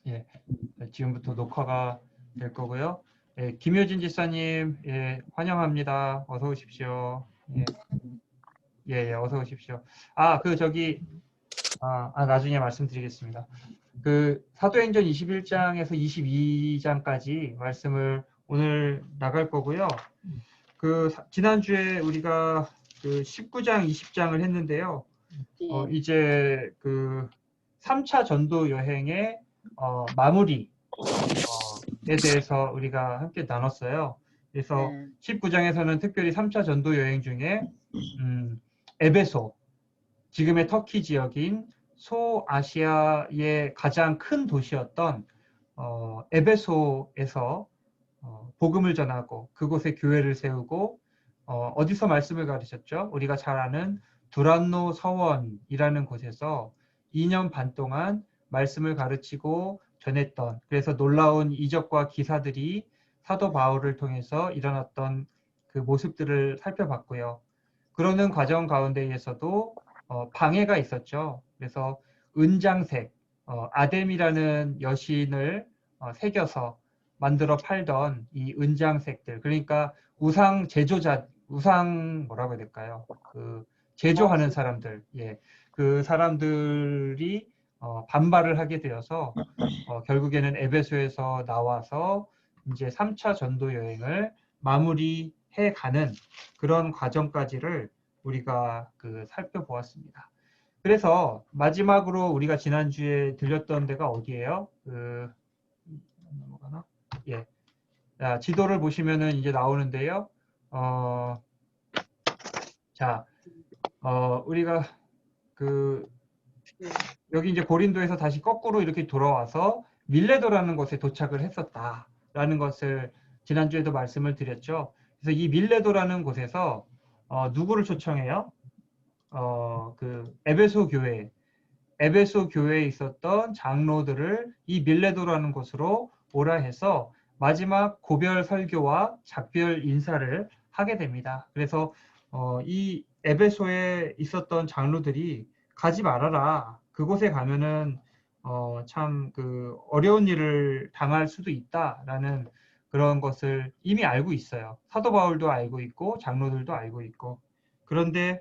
예, 지금부터 녹화가 될 거고요. 예, 김효진 지사님, 예, 환영합니다. 어서 오십시오. 예, 예, 예, 어서 오십시오. 나중에 말씀드리겠습니다. 그 사도행전 21장에서 22장까지 말씀을 오늘 나갈 거고요. 지난주에 우리가 그 19장, 20장을 했는데요. 이제 그 3차 전도 여행의 마무리에 대해서 우리가 함께 나눴어요. 그래서 19장에서는 특별히 3차 전도 여행 중에 에베소, 지금의 터키 지역인 소아시아의 가장 큰 도시였던 에베소에서 복음을 전하고 그곳에 교회를 세우고 어디서 말씀을 가르쳤죠? 우리가 잘 아는 두란노 서원이라는 곳에서 2년 반 동안 말씀을 가르치고 전했던, 그래서 놀라운 이적과 기사들이 사도 바울을 통해서 일어났던 그 모습들을 살펴봤고요. 그러는 과정 가운데에서도 방해가 있었죠. 그래서 은장색, 아뎀이라는 여신을 새겨서 만들어 팔던 이 은장색들, 그러니까 우상 뭐라고 해야 될까요? 제조하는 사람들, 예, 그 사람들이 반발을 하게 되어서 결국에는 에베소에서 나와서 이제 3차 전도 여행을 마무리해 가는 그런 과정까지를 우리가 살펴보았습니다. 그래서 마지막으로 우리가 지난주에 들렸던 데가 어디예요? 넘어가나? 예. 자, 지도를 보시면은 이제 나오는데요. 우리가 여기 이제 고린도에서 다시 거꾸로 이렇게 돌아와서 밀레도라는 곳에 도착을 했었다라는 것을 지난주에도 말씀을 드렸죠. 그래서 이 밀레도라는 곳에서 누구를 초청해요? 에베소 교회에 있었던 장로들을 이 밀레도라는 곳으로 오라 해서 마지막 고별 설교와 작별 인사를 하게 됩니다. 그래서 이 에베소에 있었던 장로들이 가지 말아라. 그곳에 가면은 참 어려운 일을 당할 수도 있다라는 그런 것을 이미 알고 있어요. 사도 바울도 알고 있고 장로들도 알고 있고. 그런데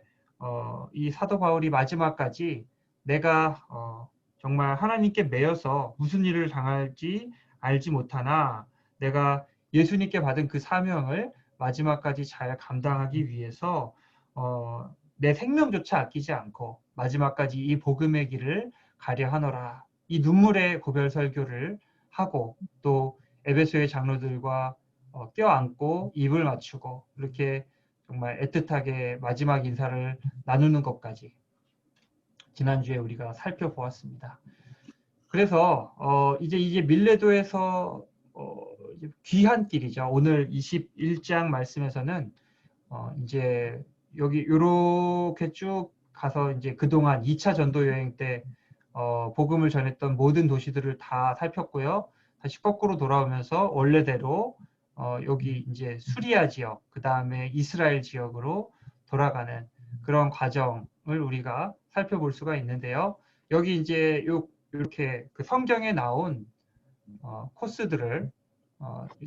이 사도 바울이 마지막까지 내가 정말 하나님께 매여서 무슨 일을 당할지 알지 못하나 내가 예수님께 받은 그 사명을 마지막까지 잘 감당하기 위해서 내 생명조차 아끼지 않고 마지막까지 이 복음의 길을 가려 하노라. 이 눈물의 고별 설교를 하고 또 에베소의 장로들과 껴안고 입을 맞추고 이렇게 정말 애틋하게 마지막 인사를 나누는 것까지 지난주에 우리가 살펴보았습니다. 그래서 이제 밀레도에서 귀한 길이죠. 오늘 21장 말씀에서는 이제 여기 이렇게 쭉 가서 이제 그동안 2차 전도 여행 때 복음을 전했던 모든 도시들을 다 살폈고요. 다시 거꾸로 돌아오면서 원래대로 여기 이제 수리아 지역, 그 다음에 이스라엘 지역으로 돌아가는 그런 과정을 우리가 살펴볼 수가 있는데요. 여기 이제 이렇게 그 성경에 나온 코스들을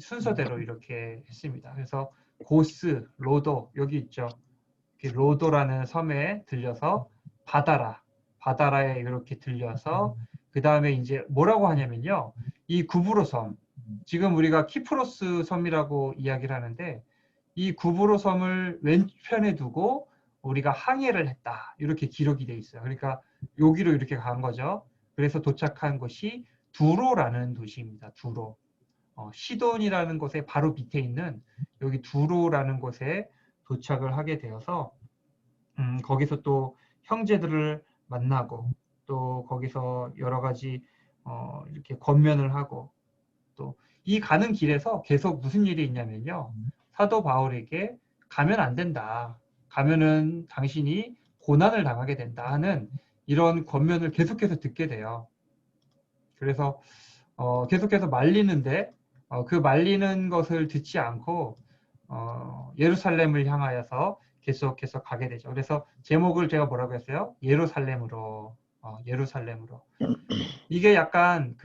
순서대로 이렇게 했습니다. 그래서 고스, 로도 여기 있죠. 로도라는 섬에 들려서 바다라에 이렇게 들려서 그 다음에 이제 뭐라고 하냐면요. 이 구브로 섬, 지금 우리가 키프로스 섬이라고 이야기를 하는데 이 구브로 섬을 왼편에 두고 우리가 항해를 했다. 이렇게 기록이 돼 있어요. 그러니까 여기로 이렇게 간 거죠. 그래서 도착한 곳이 두로라는 도시입니다. 두로. 시돈이라는 곳에 바로 밑에 있는 여기 두로라는 곳에 도착을 하게 되어서 거기서 또 형제들을 만나고 또 거기서 여러 가지 이렇게 권면을 하고 또 이 가는 길에서 계속 무슨 일이 있냐면요. 사도 바울에게 가면 안 된다. 가면은 당신이 고난을 당하게 된다 하는 이런 권면을 계속해서 듣게 돼요. 그래서 계속해서 말리는데 그 말리는 것을 듣지 않고 예루살렘을 향하여서 계속해서 가게 되죠. 그래서 제목을 제가 뭐라고 했어요? 예루살렘으로. 이게 약간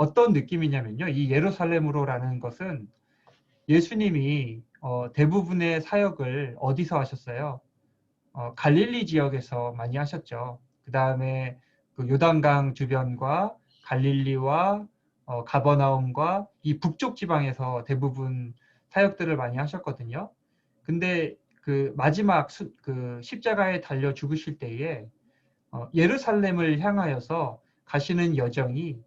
어떤 느낌이냐면요. 이 예루살렘으로라는 것은 예수님이 대부분의 사역을 어디서 하셨어요? 갈릴리 지역에서 많이 하셨죠. 그 다음에 그 요단강 주변과 갈릴리와 가버나움과 이 북쪽 지방에서 대부분 사역들을 많이 하셨거든요. 근데 그 마지막 그 십자가에 달려 죽으실 때에 예루살렘을 향하여서 가시는 여정이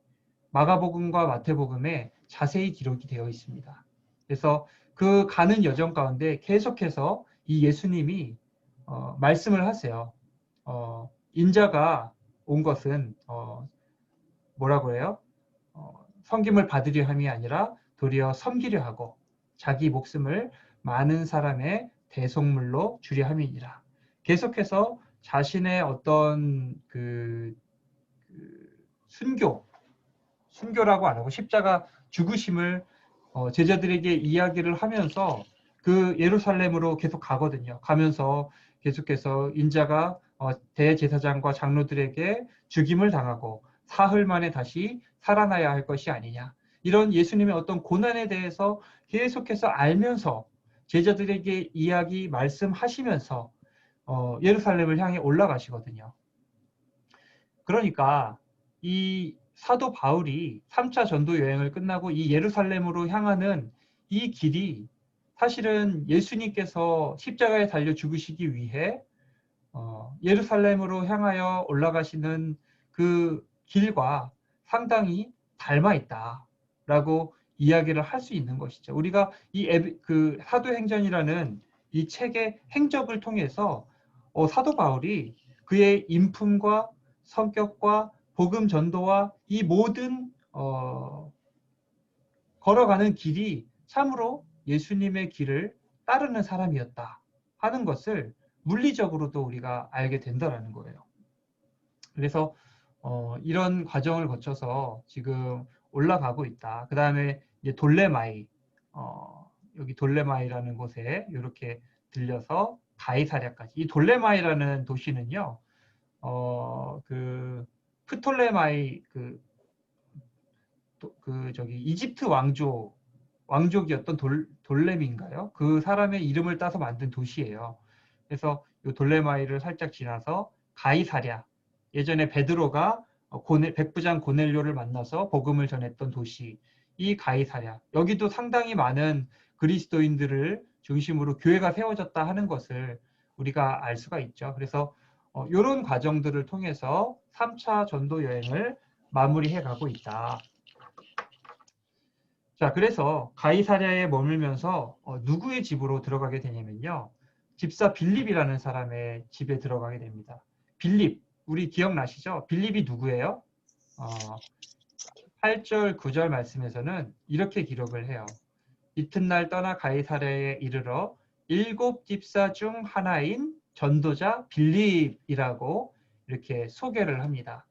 마가복음과 마태복음에 자세히 기록이 되어 있습니다. 그래서 그 가는 여정 가운데 계속해서 이 예수님이 말씀을 하세요. 인자가 온 것은 뭐라고 해요? 섬김을 받으려 함이 아니라 도리어 섬기려 하고 자기 목숨을 많은 사람의 대속물로 주려 함이니라. 계속해서 자신의 어떤 순교라고 안 하고 십자가 죽으심을 제자들에게 이야기를 하면서 그 예루살렘으로 계속 가거든요. 가면서 계속해서 인자가 대제사장과 장로들에게 죽임을 당하고 사흘 만에 다시 살아나야 할 것이 아니냐. 이런 예수님의 어떤 고난에 대해서 계속해서 알면서 제자들에게 이야기 말씀하시면서 예루살렘을 향해 올라가시거든요. 그러니까 이 사도 바울이 3차 전도 여행을 끝나고 이 예루살렘으로 향하는 이 길이 사실은 예수님께서 십자가에 달려 죽으시기 위해 예루살렘으로 향하여 올라가시는 그 길과 상당히 닮아 있다라고 이야기를 할 수 있는 것이죠. 우리가 그 사도행전이라는 이 책의 행적을 통해서 사도 바울이 그의 인품과 성격과 복음 전도와 이 모든 걸어가는 길이 참으로 예수님의 길을 따르는 사람이었다 하는 것을 물리적으로도 우리가 알게 된다는 거예요. 그래서 이런 과정을 거쳐서 지금 올라가고 있다. 그 다음에 이제 돌레마이, 여기 돌레마이라는 곳에 이렇게 들려서 가이사랴까지. 이 돌레마이라는 도시는요, 그 프톨레마이 저기 이집트 왕족이었던 돌렘인가요? 그 사람의 이름을 따서 만든 도시예요. 그래서 이 돌레마이를 살짝 지나서 가이사랴, 예전에 베드로가 백부장 고넬료를 만나서 복음을 전했던 도시, 이 가이사랴. 여기도 상당히 많은 그리스도인들을 중심으로 교회가 세워졌다 하는 것을 우리가 알 수가 있죠. 그래서 이런 과정들을 통해서 3차 전도 여행을 마무리해 가고 있다. 자, 그래서 가이사랴에 머물면서 누구의 집으로 들어가게 되냐면요. 집사 빌립이라는 사람의 집에 들어가게 됩니다. 빌립, 우리 기억나시죠? 빌립이 누구예요? 8절, 9절 말씀에서는 이렇게 기록을 해요. 이튿날 떠나 가이사랴에 이르러 7 집사 중 하나인 전도자 빌립이라고 이렇게 소개를 합니다.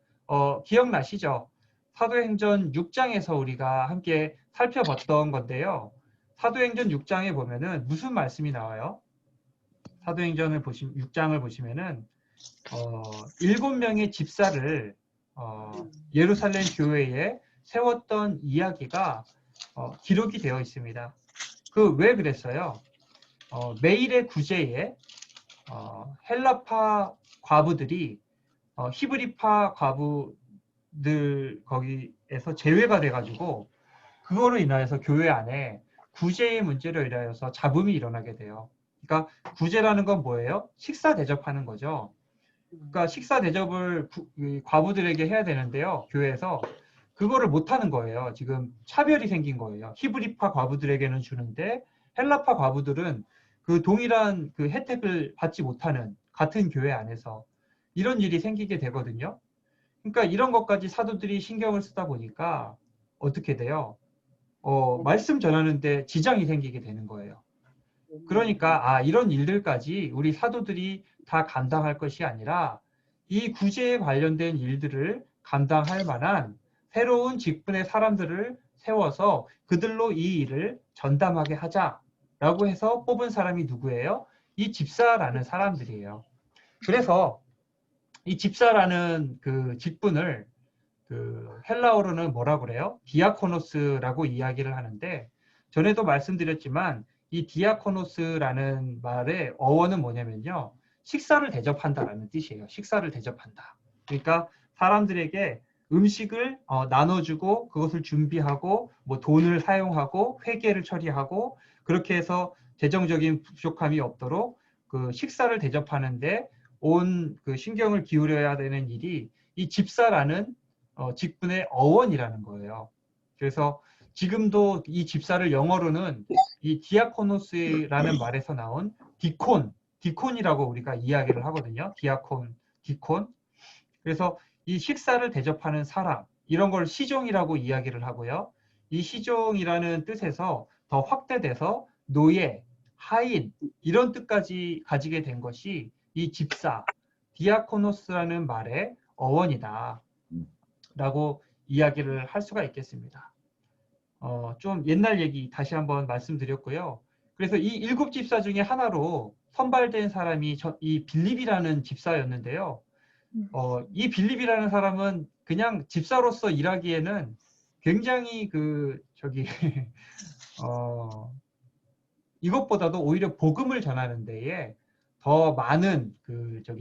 기억나시죠? 사도행전 6장에서 우리가 함께 살펴봤던 건데요. 사도행전 6장에 보면은 무슨 말씀이 나와요? 사도행전을 6장을 보시면은 7명의 집사를 예루살렘 교회에 세웠던 이야기가 기록이 되어 있습니다. 왜 그랬어요? 매일의 구제에 헬라파 과부들이 히브리파 과부들 거기에서 제외가 돼가지고 그거로 인하여서 교회 안에 구제의 문제로 인하여서 잡음이 일어나게 돼요. 그러니까 구제라는 건 뭐예요? 식사 대접하는 거죠. 그러니까 식사 대접을 과부들에게 해야 되는데요. 교회에서 그거를 못하는 거예요. 지금 차별이 생긴 거예요. 히브리파 과부들에게는 주는데 헬라파 과부들은 그 동일한 그 혜택을 받지 못하는 같은 교회 안에서 이런 일이 생기게 되거든요. 그러니까 이런 것까지 사도들이 신경을 쓰다 보니까 어떻게 돼요? 말씀 전하는데 지장이 생기게 되는 거예요. 그러니까 이런 일들까지 우리 사도들이 다 감당할 것이 아니라 이 구제에 관련된 일들을 감당할 만한 새로운 직분의 사람들을 세워서 그들로 이 일을 전담하게 하자라고 해서 뽑은 사람이 누구예요? 이 집사라는 사람들이에요. 그래서 이 집사라는 그 직분을 그 헬라어로는 뭐라 그래요? 디아코노스라고 이야기를 하는데 전에도 말씀드렸지만 이 디아코노스라는 말의 어원은 뭐냐면요. 식사를 대접한다라는 뜻이에요. 식사를 대접한다. 그러니까 사람들에게 음식을 나눠주고 그것을 준비하고 뭐 돈을 사용하고 회계를 처리하고 그렇게 해서 재정적인 부족함이 없도록 그 식사를 대접하는데 온 그 신경을 기울여야 되는 일이 이 집사라는 직분의 어원이라는 거예요. 그래서 지금도 이 집사를 영어로는 이 디아코노스라는 말에서 나온 디콘이라고 우리가 이야기를 하거든요. 디콘. 그래서 이 식사를 대접하는 사람, 이런 걸 시종이라고 이야기를 하고요. 이 시종이라는 뜻에서 더 확대돼서 노예, 하인, 이런 뜻까지 가지게 된 것이 이 집사, 디아코노스라는 말의 어원이다. 라고 이야기를 할 수가 있겠습니다. 좀 옛날 얘기 다시 한번 말씀드렸고요. 그래서 이 7집사 중에 하나로 선발된 사람이 이 빌립이라는 집사였는데요. 이 빌립이라는 사람은 그냥 집사로서 일하기에는 굉장히 이것보다도 오히려 복음을 전하는 데에 더 많은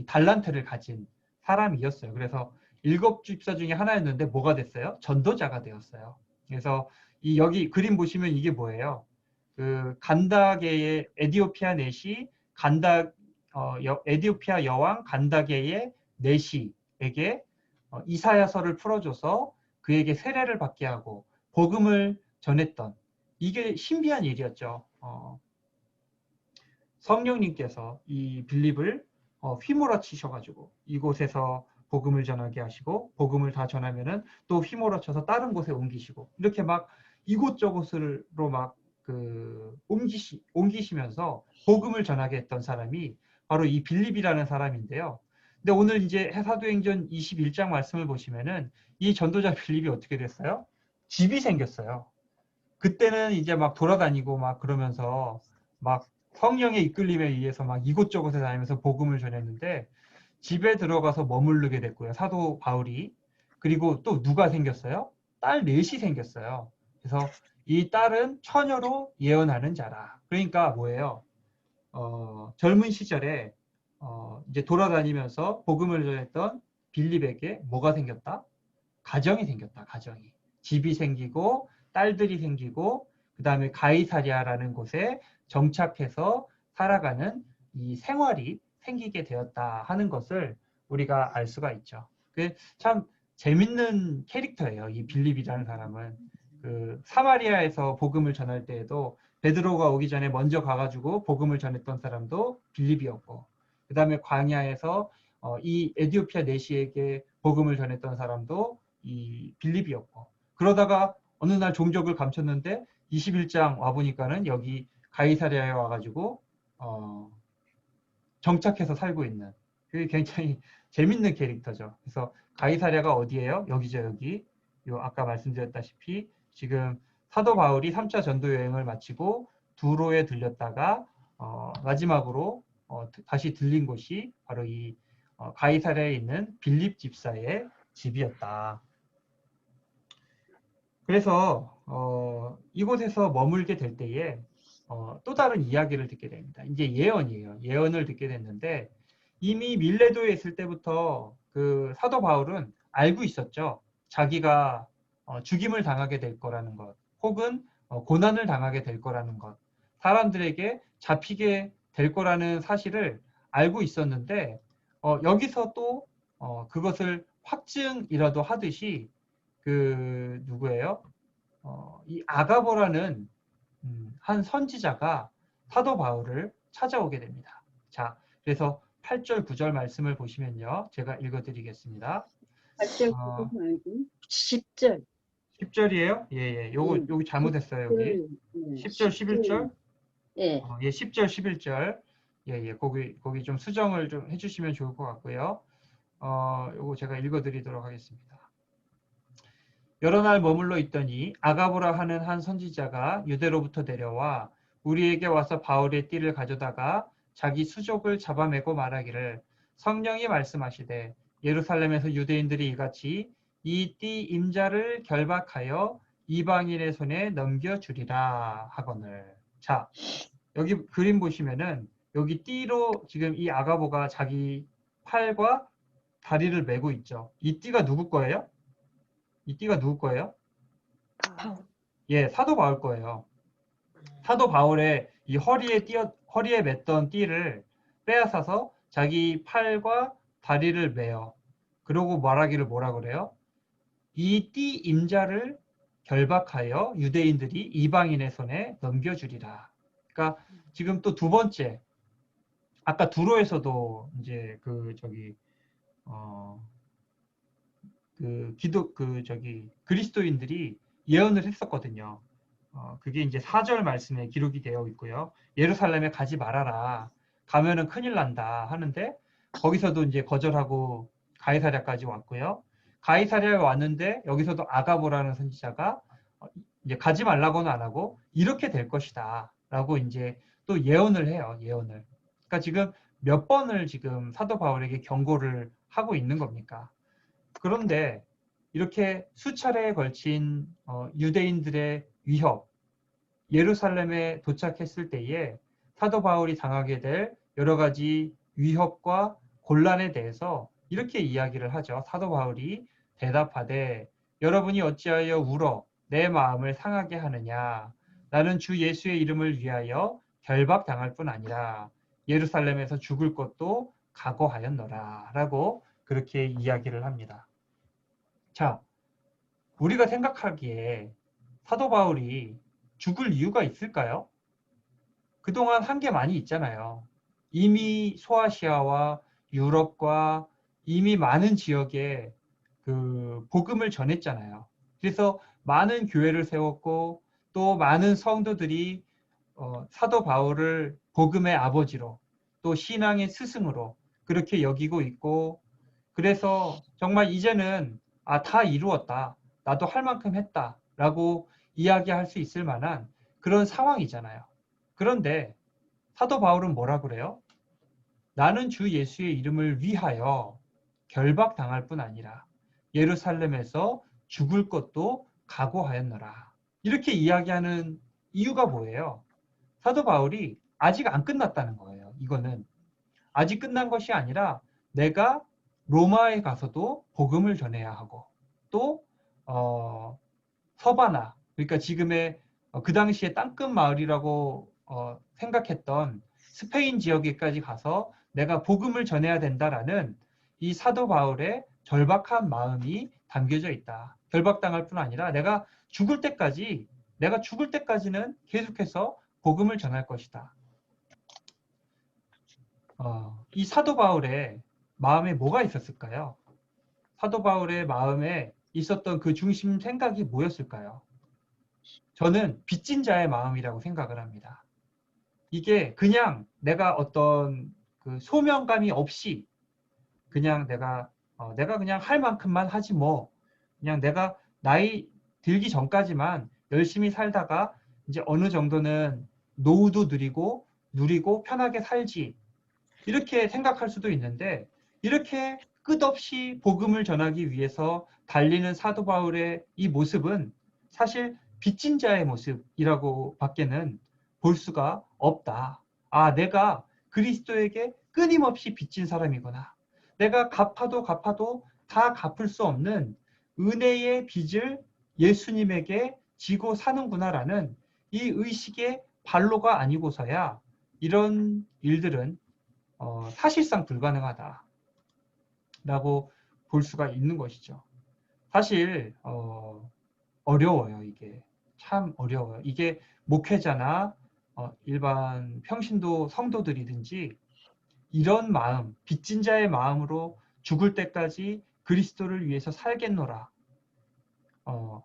달란트를 가진 사람이었어요. 그래서 7집사 중에 하나였는데 뭐가 됐어요? 전도자가 되었어요. 그래서 여기 그림 보시면 이게 뭐예요? 그 간다게의 에디오피아 넷이 에디오피아 여왕 간다게의 넷이에게 이사야서를 풀어줘서 그에게 세례를 받게 하고 복음을 전했던 이게 신비한 일이었죠. 성령님께서 이 빌립을 휘몰아치셔가지고 이곳에서 복음을 전하게 하시고 복음을 다 전하면은 또 휘몰아쳐서 다른 곳에 옮기시고 이렇게 막 이곳저곳으로 막 옮기시면서 복음을 전하게 했던 사람이 바로 이 빌립이라는 사람인데요. 근데 오늘 이제 사도행전 21장 말씀을 보시면은 이 전도자 빌립이 어떻게 됐어요? 집이 생겼어요. 그때는 이제 막 돌아다니고 막 그러면서 막 성령의 이끌림에 의해서 막 이곳저곳에 다니면서 복음을 전했는데 집에 들어가서 머무르게 됐고요. 사도 바울이. 그리고 또 누가 생겼어요? 딸 넷이 생겼어요. 그래서 이 딸은 처녀로 예언하는 자라. 그러니까 뭐예요? 젊은 시절에 이제 돌아다니면서 복음을 전했던 빌립에게 뭐가 생겼다? 가정이 생겼다. 가정이. 집이 생기고 딸들이 생기고 그 다음에 가이사랴라는 곳에 정착해서 살아가는 이 생활이 생기게 되었다 하는 것을 우리가 알 수가 있죠. 참 재밌는 캐릭터예요. 이 빌립이라는 사람은. 사마리아에서 복음을 전할 때에도 베드로가 오기 전에 먼저 가가지고 복음을 전했던 사람도 빌립이었고 그 다음에 광야에서 이 에디오피아 내시에게 복음을 전했던 사람도 이 빌립이었고 그러다가 어느 날 종족을 감췄는데 21장 와보니까는 여기 가이사랴에 와가지고 정착해서 살고 있는 그게 굉장히 재밌는 캐릭터죠. 그래서 가이사랴가 어디예요? 여기죠. 여기. 아까 말씀드렸다시피 지금 사도 바울이 3차 전도 여행을 마치고 두로에 들렸다가 마지막으로 다시 들린 곳이 바로 이 가이사랴에 있는 빌립 집사의 집이었다. 그래서 이곳에서 머물게 될 때에 또 다른 이야기를 듣게 됩니다. 이제 예언이에요. 예언을 듣게 됐는데 이미 밀레도에 있을 때부터 그 사도 바울은 알고 있었죠. 자기가 죽임을 당하게 될 거라는 것, 혹은 고난을 당하게 될 거라는 것, 사람들에게 잡히게 될 거라는 사실을 알고 있었는데 여기서 또 그것을 확증이라도 하듯이 누구예요? 이 아가보라는 한 선지자가 사도 바울을 찾아오게 됩니다. 자, 그래서 8절, 9절 말씀을 보시면요. 제가 읽어드리겠습니다. 8절, 9절 말고 10절. 10절이에요? 예, 예. 요거 잘못했어요, 여기. 10절, 11절? 예. 예, 10절, 11절. 예, 예. 거기 좀 수정을 좀 해주시면 좋을 것 같고요. 요거 제가 읽어드리도록 하겠습니다. 여러 날 머물러 있더니 아가보라 하는 한 선지자가 유대로부터 내려와 우리에게 와서 바울의 띠를 가져다가 자기 수족을 잡아매고 말하기를 성령이 말씀하시되 예루살렘에서 유대인들이 이같이 이 띠 임자를 결박하여 이방인의 손에 넘겨주리라 하거늘. 자, 여기 그림 보시면은 여기 띠로 지금 이 아가보가 자기 팔과 다리를 메고 있죠. 이 띠가 누구 거예요? 이 띠가 누구 거예요? 바울. 예, 사도 바울 거예요. 사도 바울의 이 허리에 맸던 띠를 빼앗아서 자기 팔과 다리를 메요. 그러고 말하기를 뭐라 그래요? 이 띠 임자를 결박하여 유대인들이 이방인의 손에 넘겨주리라. 그러니까 지금 또 두 번째, 아까 두로에서도 이제 그리스도인들이 예언을 했었거든요. 그게 이제 4절 말씀에 기록이 되어 있고요. 예루살렘에 가지 말아라. 가면은 큰일 난다 하는데 거기서도 이제 거절하고 가이사랴까지 왔고요. 가이사랴에 왔는데 여기서도 아가보라는 선지자가 이제 가지 말라고는 안 하고 이렇게 될 것이다 라고 이제 또 예언을 해요. 예언을. 그러니까 지금 몇 번을 지금 사도 바울에게 경고를 하고 있는 겁니까? 그런데 이렇게 수차례에 걸친 유대인들의 위협, 예루살렘에 도착했을 때에 사도 바울이 당하게 될 여러 가지 위협과 곤란에 대해서 이렇게 이야기를 하죠. 사도 바울이 대답하되 여러분이 어찌하여 울어 내 마음을 상하게 하느냐. 나는 주 예수의 이름을 위하여 결박당할 뿐 아니라 예루살렘에서 죽을 것도 각오하였노라 라고 그렇게 이야기를 합니다. 자, 우리가 생각하기에 사도 바울이 죽을 이유가 있을까요? 그동안 한 게 많이 있잖아요. 이미 소아시아와 유럽과 이미 많은 지역에 그 복음을 전했잖아요. 그래서 많은 교회를 세웠고 또 많은 성도들이 사도 바울을 복음의 아버지로 또 신앙의 스승으로 그렇게 여기고 있고 그래서 정말 이제는 다 이루었다. 나도 할 만큼 했다. 라고 이야기할 수 있을 만한 그런 상황이잖아요. 그런데 사도 바울은 뭐라 그래요? 나는 주 예수의 이름을 위하여 결박당할 뿐 아니라 예루살렘에서 죽을 것도 각오하였노라. 이렇게 이야기하는 이유가 뭐예요? 사도 바울이 아직 안 끝났다는 거예요. 이거는 아직 끝난 것이 아니라 내가 로마에 가서도 복음을 전해야 하고 또 서바나 그러니까 지금의 그 당시에 땅끝 마을이라고 생각했던 스페인 지역에까지 가서 내가 복음을 전해야 된다라는 이 사도 바울의 절박한 마음이 담겨져 있다. 결박당할 뿐 아니라 내가 죽을 때까지는 계속해서 복음을 전할 것이다. 이 사도 바울의 마음에 뭐가 있었을까요? 사도 바울의 마음에 있었던 그 중심 생각이 뭐였을까요? 저는 빚진 자의 마음이라고 생각을 합니다. 이게 그냥 내가 어떤 그 소명감이 없이 그냥 내가 그냥 할 만큼만 하지 뭐 그냥 내가 나이 들기 전까지만 열심히 살다가 이제 어느 정도는 노후도 누리고 편하게 살지 이렇게 생각할 수도 있는데 이렇게 끝없이 복음을 전하기 위해서 달리는 사도 바울의 이 모습은 사실 빚진 자의 모습이라고 밖에는 볼 수가 없다. 내가 그리스도에게 끊임없이 빚진 사람이구나. 내가 갚아도 다 갚을 수 없는 은혜의 빚을 예수님에게 지고 사는구나라는 이 의식의 발로가 아니고서야 이런 일들은 사실상 불가능하다라고 볼 수가 있는 것이죠. 사실 어려워요. 이게 참 어려워요. 이게 목회자나 일반 평신도 성도들이든지 이런 마음, 빚진 자의 마음으로 죽을 때까지 그리스도를 위해서 살겠노라.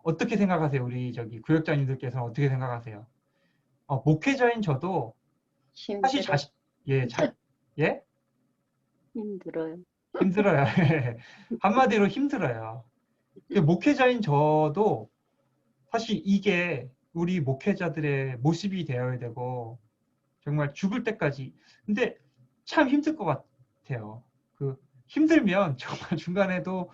어떻게 생각하세요? 우리 구역장님들께서는 어떻게 생각하세요? 목회자인 저도 사실 힘들어. 예? 힘들어요. 힘들어요. 한마디로 힘들어요. 목회자인 저도 사실 이게 우리 목회자들의 모습이 되어야 되고 정말 죽을 때까지 근데 참 힘들 것 같아요. 힘들면 정말 중간에도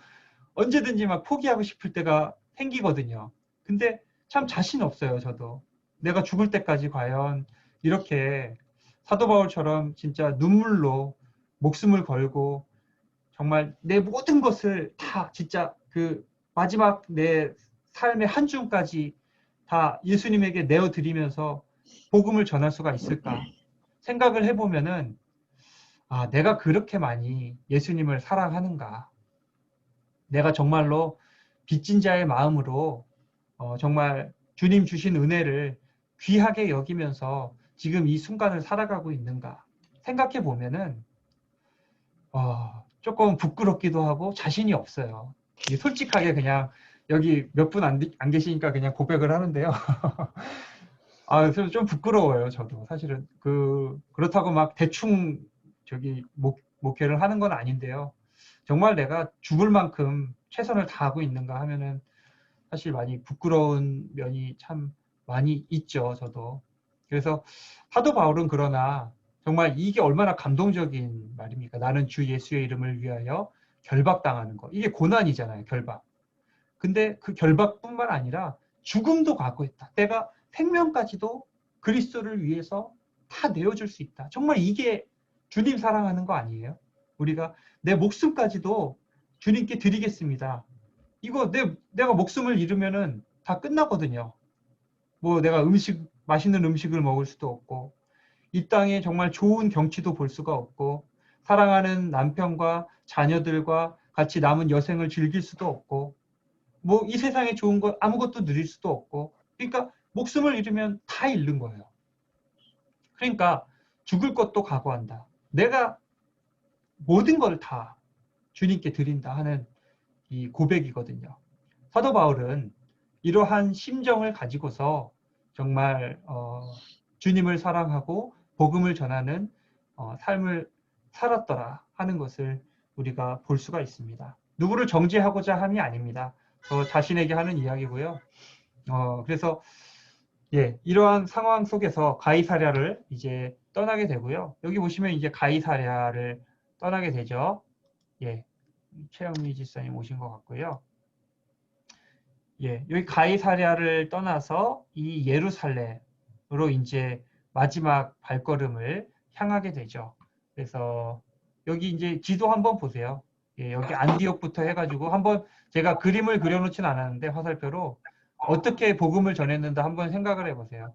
언제든지 막 포기하고 싶을 때가 생기거든요. 근데 참 자신 없어요, 저도. 내가 죽을 때까지 과연 이렇게 사도 바울처럼 진짜 눈물로 목숨을 걸고 정말 내 모든 것을 다 진짜 그 마지막 내 삶의 한 줌까지 다 예수님에게 내어드리면서 복음을 전할 수가 있을까 생각을 해보면은 아, 내가 그렇게 많이 예수님을 사랑하는가? 내가 정말로 빚진 자의 마음으로 정말 주님 주신 은혜를 귀하게 여기면서 지금 이 순간을 살아가고 있는가? 생각해 보면은 조금 부끄럽기도 하고 자신이 없어요. 솔직하게 그냥 여기 몇 분 안 계시니까 그냥 고백을 하는데요. 그래서 좀 부끄러워요, 저도. 사실은 그렇다고 막 대충 목회를 하는 건 아닌데요. 정말 내가 죽을 만큼 최선을 다하고 있는가 하면은 사실 많이 부끄러운 면이 참 많이 있죠, 저도. 그래서 사도 바울은 그러나 정말 이게 얼마나 감동적인 말입니까? 나는 주 예수의 이름을 위하여 결박당하는 거. 이게 고난이잖아요, 결박. 근데 그 결박뿐만 아니라 죽음도 각오했다. 내가 생명까지도 그리스도를 위해서 다 내어줄 수 있다. 정말 이게 주님 사랑하는 거 아니에요? 우리가 내 목숨까지도 주님께 드리겠습니다. 이거 내가 목숨을 잃으면은 다 끝나거든요. 뭐 내가 맛있는 음식을 먹을 수도 없고, 이 땅에 정말 좋은 경치도 볼 수가 없고, 사랑하는 남편과 자녀들과 같이 남은 여생을 즐길 수도 없고, 뭐 이 세상에 좋은 것 아무것도 누릴 수도 없고, 그러니까 목숨을 잃으면 다 잃는 거예요. 그러니까 죽을 것도 각오한다. 내가 모든 걸 다 주님께 드린다 하는 이 고백이거든요. 사도 바울은 이러한 심정을 가지고서 정말 주님을 사랑하고 복음을 전하는 삶을 살았더라 하는 것을 우리가 볼 수가 있습니다. 누구를 정죄하고자 함이 아닙니다. 저 자신에게 하는 이야기고요. 그래서 이러한 상황 속에서 가이사랴를 이제 떠나게 되고요. 여기 보시면 이제 가이사랴를 떠나게 되죠. 최영미 지사님 오신 것 같고요. 여기 가이사랴를 떠나서 이 예루살렘으로 이제 마지막 발걸음을 향하게 되죠. 그래서 여기 이제 지도 한번 보세요. 여기 안디옥부터 해가지고 한번 제가 그림을 그려놓진 않았는데 화살표로 어떻게 복음을 전했는가 한번 생각을 해보세요.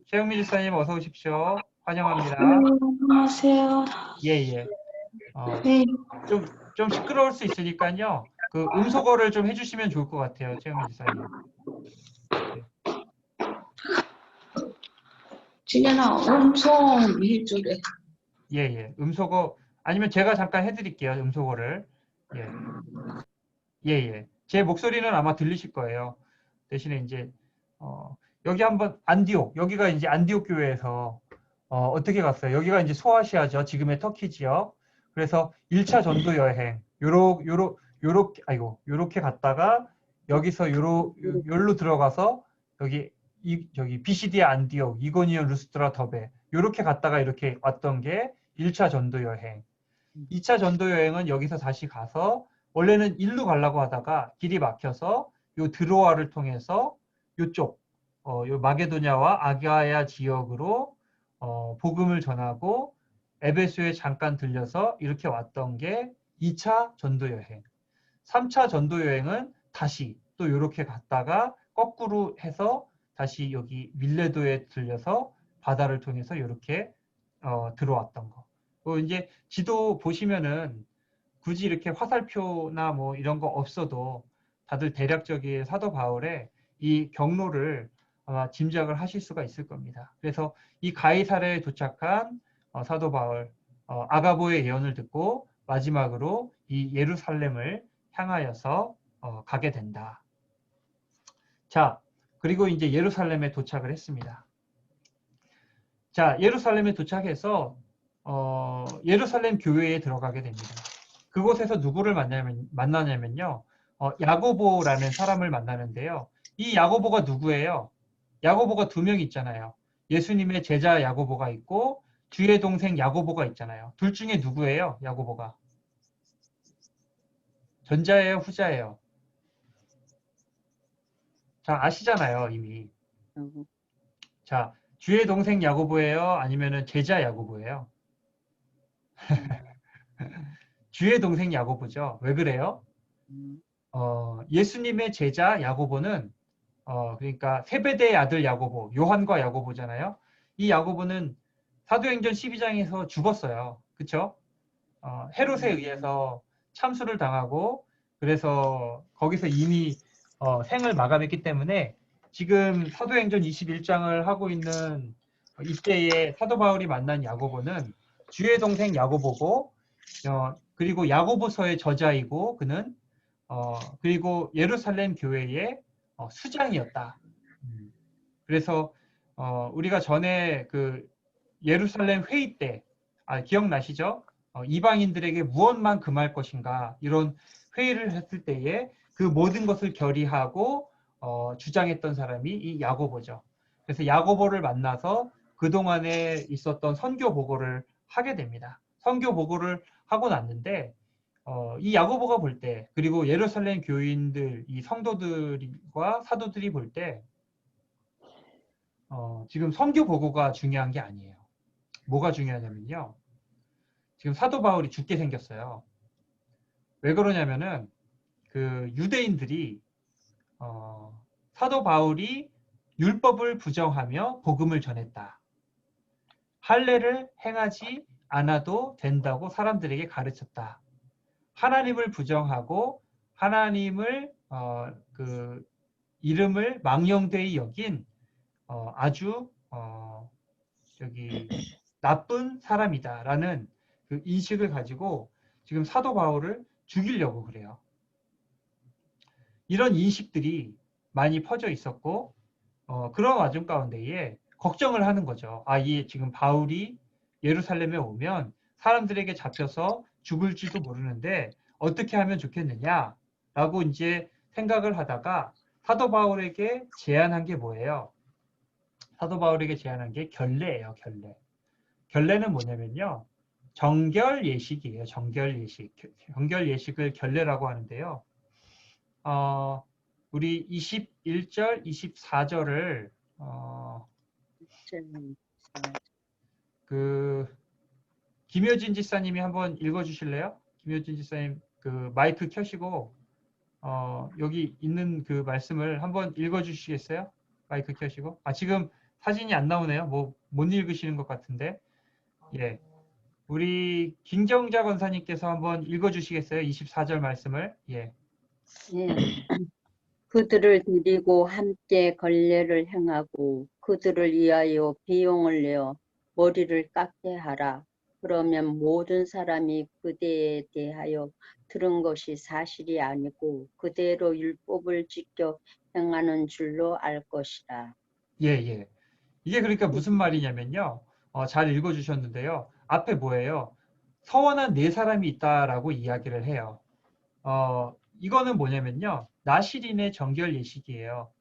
최영미 지사님 어서 오십시오. 환영합니다. 안녕하세요. 네. 좀 시끄러울 수 있으니까요. 그 음소거를 좀 해주시면 좋을 것 같아요, 최영미 지사님. 지금은 음성 해주래. 음소거 아니면 제가 잠깐 해드릴게요, 음소거를. 제 목소리는 아마 들리실 거예요. 대신에 이제 여기 한번 안디옥, 여기가 이제 안디옥 교회에서 어떻게 갔어요? 여기가 이제 소아시아죠, 지금의 터키 지역. 그래서 1차 전도 여행, 요렇게 갔다가 여기서 요로 들어가서 저기 비시디아 안디옥, 이고니온 루스트라 더베 요렇게 갔다가 이렇게 왔던 게 1차 전도 여행. 2차 전도 여행은 여기서 다시 가서 원래는 일로 가려고 하다가 길이 막혀서 요 드로아를 통해서 요쪽 요 마게도냐와 아가야 지역으로 복음을 전하고 에베소에 잠깐 들려서 이렇게 왔던 게 2차 전도 여행. 3차 전도 여행은 다시 또 이렇게 갔다가 거꾸로 해서 다시 여기 밀레도에 들려서 바다를 통해서 이렇게 들어왔던 거. 이제 지도 보시면은 굳이 이렇게 화살표나 뭐 이런 거 없어도 다들 대략적인 사도 바울의 이 경로를 아마 짐작을 하실 수가 있을 겁니다. 그래서 이 가이사랴에 도착한 사도 바울, 아가보의 예언을 듣고 마지막으로 이 예루살렘을 향하여서 가게 된다. 자, 그리고 이제 예루살렘에 도착을 했습니다. 자, 예루살렘에 도착해서 예루살렘 교회에 들어가게 됩니다. 그곳에서 누구를 만나냐면요. 야고보라는 사람을 만나는데요. 이 야고보가 누구예요? 야고보가 2명 있잖아요. 예수님의 제자 야고보가 있고 주의 동생 야고보가 있잖아요. 둘 중에 누구예요? 야고보가. 전자예요, 후자예요? 자, 아시잖아요, 이미. 자, 주의 동생 야고보예요? 아니면은 제자 야고보예요? 주의 동생 야고보죠. 왜 그래요? 예수님의 제자 야고보는 그러니까 세베대의 아들 야고보, 요한과 야고보잖아요. 이 야고보는 사도행전 12장에서 죽었어요. 그쵸? 헤롯에 의해서 참수를 당하고 그래서 거기서 이미 생을 마감했기 때문에 지금 사도행전 21장을 하고 있는 이때에 사도 바울이 만난 야고보는 주의 동생 야고보고 그리고 야고보서의 저자이고 그는 그리고 예루살렘 교회의 수장이었다. 그래서 우리가 전에 그 예루살렘 회의 때 기억나시죠? 이방인들에게 무엇만 금할 것인가 이런 회의를 했을 때에 그 모든 것을 결의하고 주장했던 사람이 이 야고보죠. 그래서 야고보를 만나서 그동안에 있었던 선교 보고를 하게 됩니다. 선교 보고를 하고 났는데 이 야고보가 볼 때 그리고 예루살렘 교인들 이 성도들과 사도들이 볼 때 지금 선교 보고가 중요한 게 아니에요. 뭐가 중요하냐면요. 지금 사도 바울이 죽게 생겼어요. 왜 그러냐면은 그 유대인들이 사도 바울이 율법을 부정하며 복음을 전했다. 할례를 행하지 않아도 된다고 사람들에게 가르쳤다. 하나님을 부정하고 하나님을 그 이름을 망령되이 여긴 아주 저기 나쁜 사람이다라는 그 인식을 가지고 지금 사도 바울을 죽이려고 그래요. 이런 인식들이 많이 퍼져 있었고 그런 와중 가운데에 걱정을 하는 거죠. 이 지금 바울이 예루살렘에 오면 사람들에게 잡혀서 죽을지도 모르는데 어떻게 하면 좋겠느냐라고 이제 생각을 하다가 사도 바울에게 제안한 게 뭐예요? 사도 바울에게 제안한 게 결례예요, 결례. 결례는 뭐냐면요. 정결 예식이에요. 정결 예식. 정결 예식을 결례라고 하는데요. 우리 21절, 24절을 그 김효진 지사님이 한번 읽어주실래요? 김효진 지사님 그 마이크 켜시고 여기 있는 그 말씀을 한번 읽어주시겠어요? 마이크 켜시고. 지금 사진이 안 나오네요. 뭐 못 읽으시는 것 같은데. 예. 우리 김정자 권사님께서 한번 읽어주시겠어요? 24절 말씀을. 예. 예. 그들을 데리고 함께 걸례를 행하고 그들을 위하여 비용을 내어 머리를 깎게 하라. 그러면 모든 사람이 그대에 대하여 들은 것이 사실이 아니고 그대로 율법을 지켜 행하는 줄로 알 것이다. 예, 예. 이게 그러니까 무슨 말이냐면요. 잘 읽어주셨는데요. 앞에 뭐예요? 서원한 네 사람이 있다라고 이야기를 해요. 이거는 뭐냐면요. 나실인의 정결 예식이에요.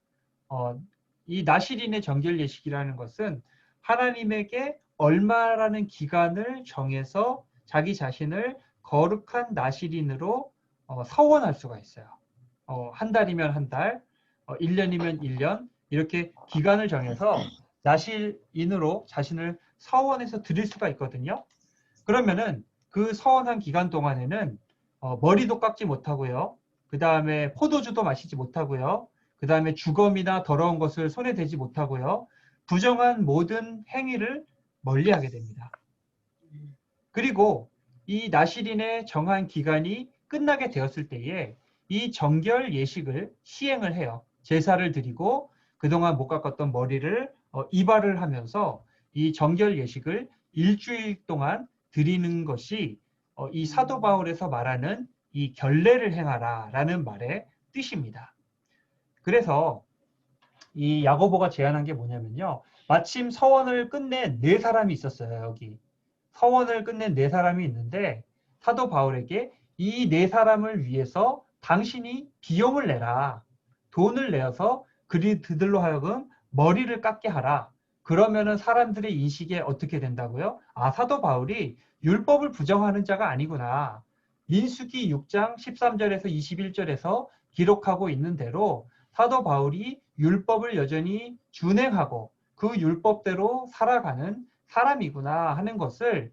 이 나실인의 정결 예식이라는 것은 하나님에게 얼마라는 기간을 정해서 자기 자신을 거룩한 나실인으로 서원할 수가 있어요. 한 달이면 한 달, 1년이면 1년 이렇게 기간을 정해서 나실인으로 자신을 서원해서 드릴 수가 있거든요. 그러면은 그 서원한 기간 동안에는 머리도 깎지 못하고요. 그 다음에 포도주도 마시지 못하고요. 그 다음에 주검이나 더러운 것을 손에 대지 못하고요. 부정한 모든 행위를 멀리하게 됩니다. 그리고 이 나실인의 정한 기간이 끝나게 되었을 때에 이 정결 예식을 시행을 해요. 제사를 드리고 그동안 못 깎았던 머리를 이발을 하면서 이 정결 예식을 일주일 동안 드리는 것이 이 사도 바울에서 말하는 이 결례를 행하라 라는 말의 뜻입니다. 그래서 이 야고보가 제안한 게 뭐냐면요. 마침 서원을 끝낸 네 사람이 있었어요. 여기. 서원을 끝낸 네 사람이 있는데 사도 바울에게 이 네 사람을 위해서 당신이 비용을 내라. 돈을 내어서 그들로 하여금 머리를 깎게 하라. 그러면은 사람들의 인식에 어떻게 된다고요? 사도 바울이 율법을 부정하는 자가 아니구나. 민수기 6장 13절에서 21절에서 기록하고 있는 대로 사도 바울이 율법을 여전히 준행하고 그 율법대로 살아가는 사람이구나 하는 것을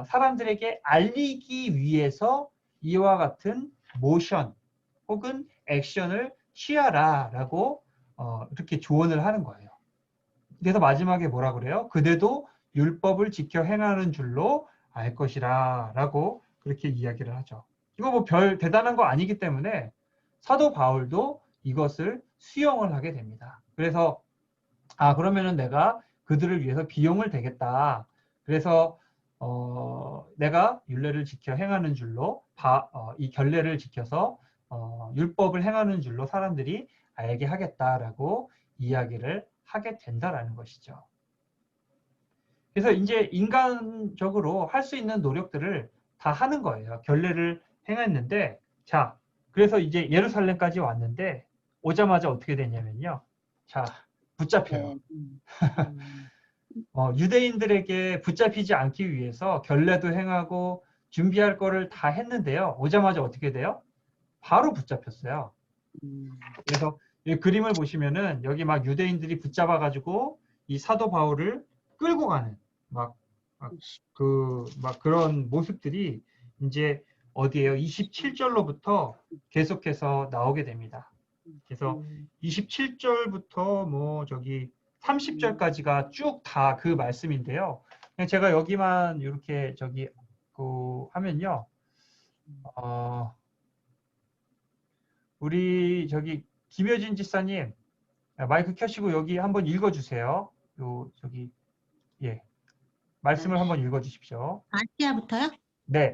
사람들에게 알리기 위해서 이와 같은 모션 혹은 액션을 취하라라고 이렇게 조언을 하는 거예요. 그래서 마지막에 뭐라 그래요? 그대도 율법을 지켜 행하는 줄로 알 것이라 라고 그렇게 이야기를 하죠. 이거 뭐 별 대단한 거 아니기 때문에 사도 바울도 이것을 수용을 하게 됩니다. 그래서 그러면은 내가 그들을 위해서 비용을 대겠다. 그래서 내가 율례를 지켜 행하는 줄로 이 결례를 지켜서 율법을 행하는 줄로 사람들이 알게 하겠다라고 이야기를 하게 된다라는 것이죠. 그래서 이제 인간적으로 할 수 있는 노력들을 다 하는 거예요. 결례를 행했는데, 자, 그래서 이제 예루살렘까지 왔는데 오자마자 어떻게 되냐면요. 자, 붙잡혀요. 유대인들에게 붙잡히지 않기 위해서 결례도 행하고 준비할 거를 다 했는데요. 오자마자 어떻게 돼요? 바로 붙잡혔어요. 그래서 이 그림을 보시면은 여기 막 유대인들이 붙잡아가지고 이 사도 바울을 끌고 가는 막 그런 모습들이 이제 어디에요? 27절로부터 계속해서 나오게 됩니다. 그래서 27절부터 뭐 저기 30절까지가 쭉 다 그 말씀인데요. 그냥 제가 여기만 이렇게 저기 하면요. 우리 저기 김효진 지사님 마이크 켜시고 여기 한번 읽어주세요. 저기 예 말씀을 한번 읽어주십시오. 아시아부터요? 네.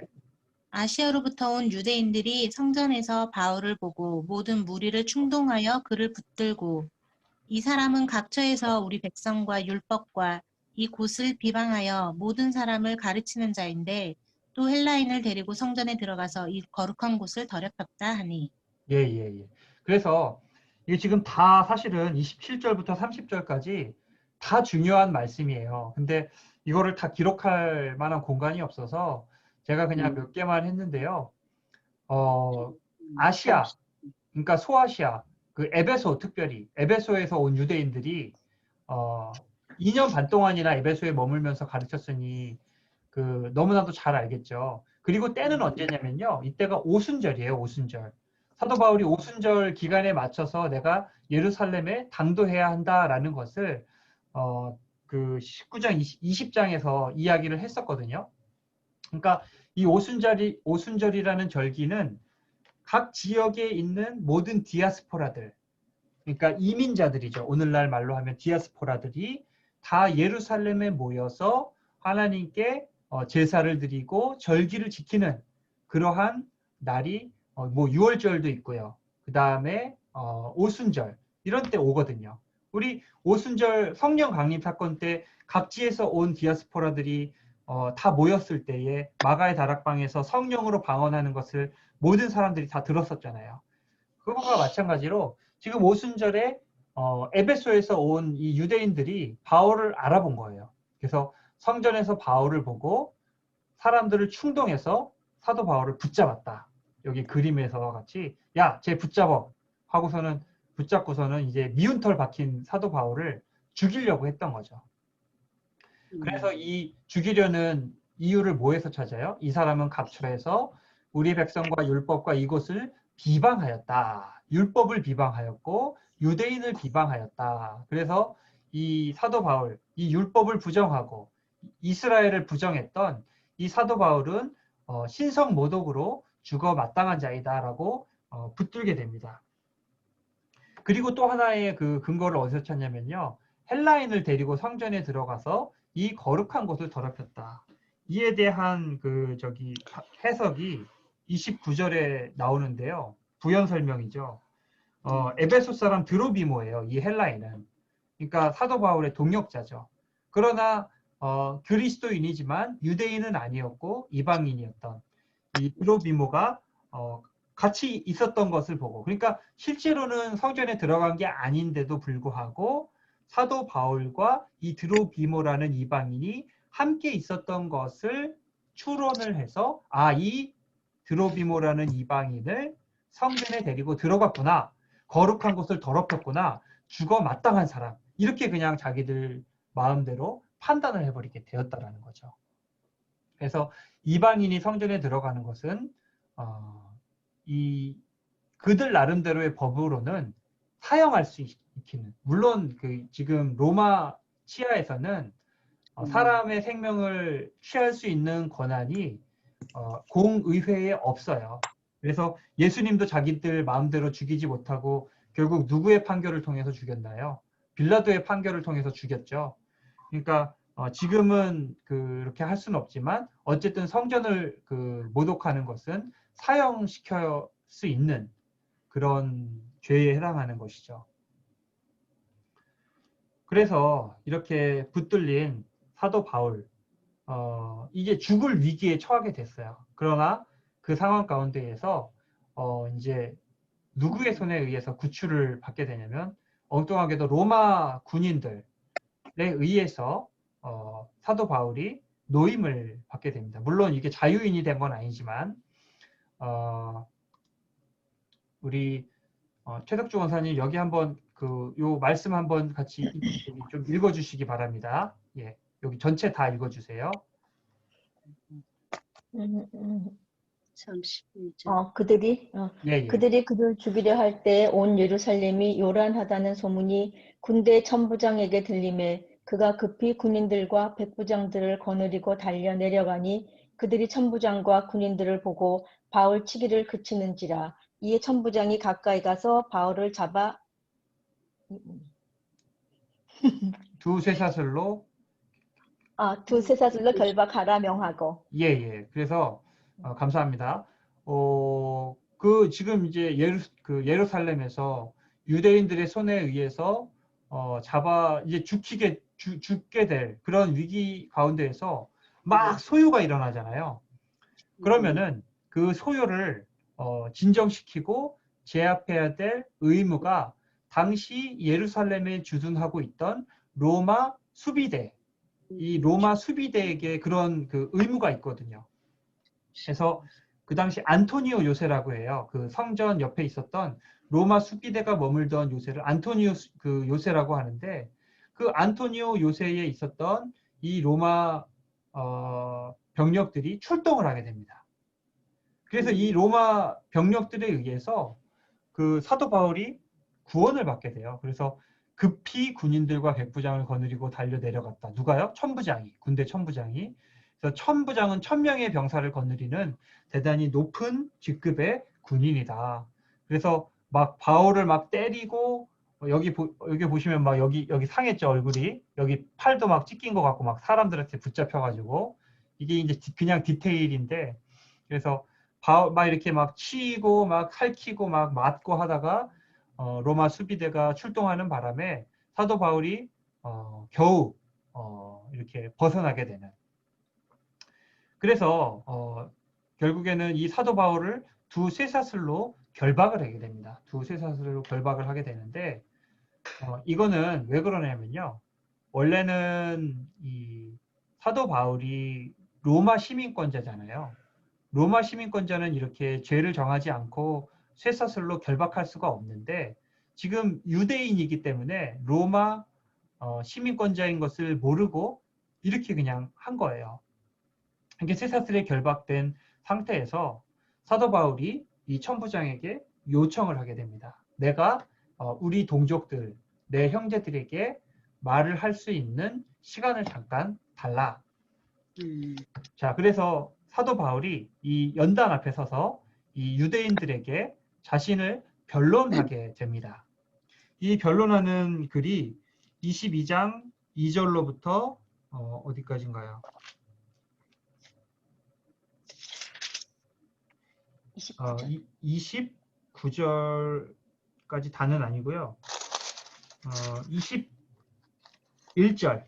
아시아로부터 온 유대인들이 성전에서 바울을 보고 모든 무리를 충동하여 그를 붙들고 이 사람은 각처에서 우리 백성과 율법과 이 곳을 비방하여 모든 사람을 가르치는 자인데 또 헬라인을 데리고 성전에 들어가서 이 거룩한 곳을 더럽혔다 하니. 예. 그래서 이게 지금 다 사실은 27절부터 30절까지 다 중요한 말씀이에요. 근데 이거를 다 기록할 만한 공간이 없어서 제가 그냥 몇 개만 했는데요. 아시아, 그러니까 소아시아, 그 에베소 특별히 에베소에서 온 유대인들이 2년 반 동안이나 에베소에 머물면서 가르쳤으니 너무나도 잘 알겠죠. 그리고 때는 언제냐면요. 이때가 오순절이에요. 오순절. 사도 바울이 오순절 기간에 맞춰서 내가 예루살렘에 당도해야 한다라는 것을 그 19장, 20장에서 이야기를 했었거든요. 그러니까 이 오순절이라는 절기는 각 지역에 있는 모든 디아스포라들, 그러니까 이민자들이죠. 오늘날 말로 하면 디아스포라들이 다 예루살렘에 모여서 하나님께 제사를 드리고 절기를 지키는 그러한 날이 뭐 유월절도 있고요. 그 다음에 오순절 이런 때 오거든요. 우리 오순절 성령 강림 사건 때 각지에서 온 디아스포라들이 다 모였을 때에 마가의 다락방에서 성령으로 방언하는 것을 모든 사람들이 다 들었었잖아요. 그거와 마찬가지로 지금 오순절에 에베소에서 온 이 유대인들이 바울을 알아본 거예요. 그래서 성전에서 바울을 보고 사람들을 충동해서 사도 바울을 붙잡았다. 여기 그림에서 같이 야, 쟤 붙잡어 하고서는 붙잡고서는 이제 미운 털 박힌 사도 바울을 죽이려고 했던 거죠. 그래서 이 죽이려는 이유를 뭐에서 찾아요? 이 사람은 갑출해서 우리 백성과 율법과 이곳을 비방하였다. 율법을 비방하였고 유대인을 비방하였다. 그래서 이 사도 바울, 이 율법을 부정하고 이스라엘을 부정했던 이 사도 바울은 신성 모독으로 죽어 마땅한 자이다라고 붙들게 됩니다. 그리고 또 하나의 그 근거를 어디서 찾냐면요. 헬라인을 데리고 성전에 들어가서 이 거룩한 곳을 더럽혔다. 이에 대한 해석이 29절에 나오는데요. 부연 설명이죠. 에베소 사람 드로비모예요. 이 헬라인은. 그러니까 사도 바울의 동역자죠. 그러나 그리스도인이지만 유대인은 아니었고 이방인이었던 이 드로비모가 같이 있었던 것을 보고, 그러니까 실제로는 성전에 들어간 게 아닌데도 불구하고 사도 바울과 이 드로비모라는 이방인이 함께 있었던 것을 추론을 해서 이 드로비모라는 이방인을 성전에 데리고 들어갔구나. 거룩한 곳을 더럽혔구나. 죽어 마땅한 사람. 이렇게 그냥 자기들 마음대로 판단을 해버리게 되었다라는 거죠. 그래서 이방인이 성전에 들어가는 것은 그들 나름대로의 법으로는 사형할 수 있기는, 물론 그 지금 로마 치하에서는 사람의 생명을 취할 수 있는 권한이 공의회에 없어요. 그래서 예수님도 자기들 마음대로 죽이지 못하고 결국 누구의 판결을 통해서 죽였나요? 빌라도의 판결을 통해서 죽였죠. 그러니까 지금은 그렇게 할 수는 없지만 어쨌든 성전을 모독하는 것은 사형시킬 수 있는 그런 죄에 해당하는 것이죠. 그래서 이렇게 붙들린 사도 바울, 이제 죽을 위기에 처하게 됐어요. 그러나 그 상황 가운데에서 이제 누구의 손에 의해서 구출을 받게 되냐면 엉뚱하게도 로마 군인들에 의해서 사도 바울이 노임을 받게 됩니다. 물론 이게 자유인이 된 건 아니지만 우리 최덕주 원사님 여기 한번 요 말씀 한번 같이 좀 읽어주시기 바랍니다. 예, 여기 전체 다 읽어주세요. 32절. 예. 그들이 그를 죽이려 할 때 온 예루살렘이 요란하다는 소문이 군대 천부장에게 들림에 그가 급히 군인들과 백부장들을 거느리고 달려 내려가니 그들이 천부장과 군인들을 보고 바울 치기를 그치는지라. 이에 천부장이 가까이 가서 바울을 잡아 두 쇠사슬로 결박하라 명하고. 예. 그래서 감사합니다. 지금 이제 예루살렘에서 유대인들의 손에 의해서 이제 죽게 될 그런 위기 가운데에서 막 소요가 일어나잖아요. 그러면은 그 소요를 진정시키고 제압해야 될 의무가 당시 예루살렘에 주둔하고 있던 로마 수비대, 이 로마 수비대에게 그런 의무가 있거든요. 그래서 그 당시 안토니오 요새라고 해요. 그 성전 옆에 있었던 로마 수비대가 머물던 요새를 안토니오 요새라고 하는데, 그 안토니오 요새에 있었던 이 로마 병력들이 출동을 하게 됩니다. 그래서 이 로마 병력들에 의해서 그 사도 바울이 구원을 받게 돼요. 그래서 급히 군인들과 백부장을 거느리고 달려 내려갔다. 누가요? 천부장이, 군대 천부장이. 그래서 천부장은 1000명의 병사를 거느리는 대단히 높은 직급의 군인이다. 그래서 막 바울을 막 때리고, 여기 보시면 막 여기 상했죠, 얼굴이. 여기 팔도 막 찢긴 것 같고 막 사람들한테 붙잡혀가지고, 이게 이제 그냥 디테일인데, 그래서 바울 막 이렇게 막 치고 막 살키고 막 맞고 하다가 로마 수비대가 출동하는 바람에 사도 바울이 겨우 이렇게 벗어나게 되는. 그래서 결국에는 이 사도 바울을 두 쇠사슬로 결박을 하게 됩니다. 두 쇠사슬로 결박을 하게 되는데, 이거는 왜 그러냐면요. 원래는 이 사도 바울이 로마 시민권자잖아요. 로마 시민권자는 이렇게 죄를 정하지 않고 쇠사슬로 결박할 수가 없는데, 지금 유대인이기 때문에 로마 시민권자인 것을 모르고 이렇게 그냥 한 거예요. 이렇게 쇠사슬에 결박된 상태에서 사도 바울이 이 천부장에게 요청을 하게 됩니다. 내가 우리 동족들, 내 형제들에게 말을 할 수 있는 시간을 잠깐 달라. 자, 그래서 사도 바울이 이 연단 앞에 서서 이 유대인들에게 자신을 변론하게 됩니다. 이 변론하는 글이 22장 2절로부터 어디까지인가요? 29절까지 다는 아니고요. 21절,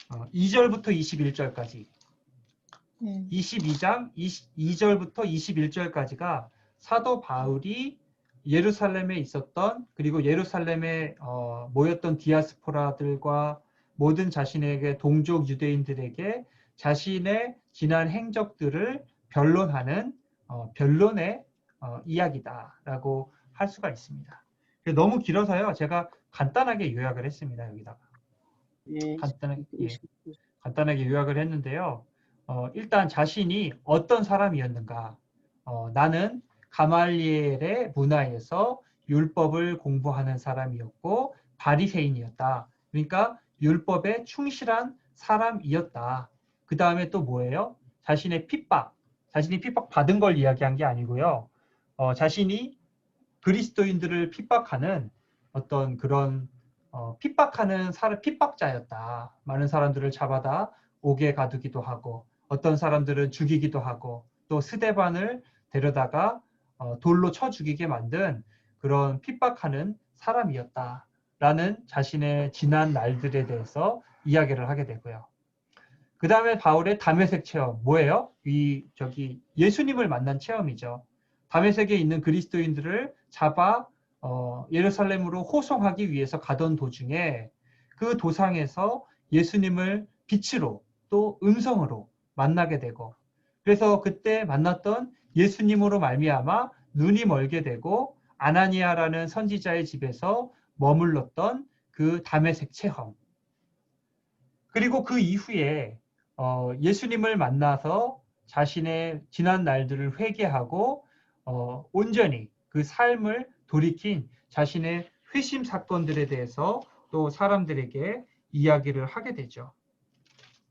2절부터 21절까지, 22장 2절부터 21절까지가 사도 바울이 예루살렘에 있었던, 그리고 예루살렘에 모였던 디아스포라들과 모든 자신에게 동족 유대인들에게 자신의 지난 행적들을 변론하는 변론의 이야기다라고 할 수가 있습니다. 너무 길어서요. 제가 간단하게 요약을 했습니다. 여기다가 네. 간단하게 요약을 했는데요. 일단 자신이 어떤 사람이었는가. 나는 가말리엘의 문화에서 율법을 공부하는 사람이었고 바리새인이었다. 그러니까 율법에 충실한 사람이었다. 그 다음에 또 뭐예요? 자신이 핍박 받은 걸 이야기한 게 아니고요. 자신이 그리스도인들을 핍박하는 어떤 그런 핍박하는 핍박자였다. 많은 사람들을 잡아다 옥에 가두기도 하고 어떤 사람들은 죽이기도 하고 또 스데반을 데려다가 돌로 쳐 죽이게 만든 그런 핍박하는 사람이었다라는 자신의 지난 날들에 대해서 이야기를 하게 되고요. 그 다음에 바울의 다메섹 체험 뭐예요? 예수님을 만난 체험이죠. 다메섹에 있는 그리스도인들을 잡아 예루살렘으로 호송하기 위해서 가던 도중에 그 도상에서 예수님을 빛으로 또 음성으로 만나게 되고 그래서 그때 만났던 예수님으로 말미암아 눈이 멀게 되고 아나니아라는 선지자의 집에서 머물렀던 그 다메섹 체험 그리고 그 이후에 예수님을 만나서 자신의 지난 날들을 회개하고 온전히 그 삶을 돌이킨 자신의 회심 사건들에 대해서 또 사람들에게 이야기를 하게 되죠.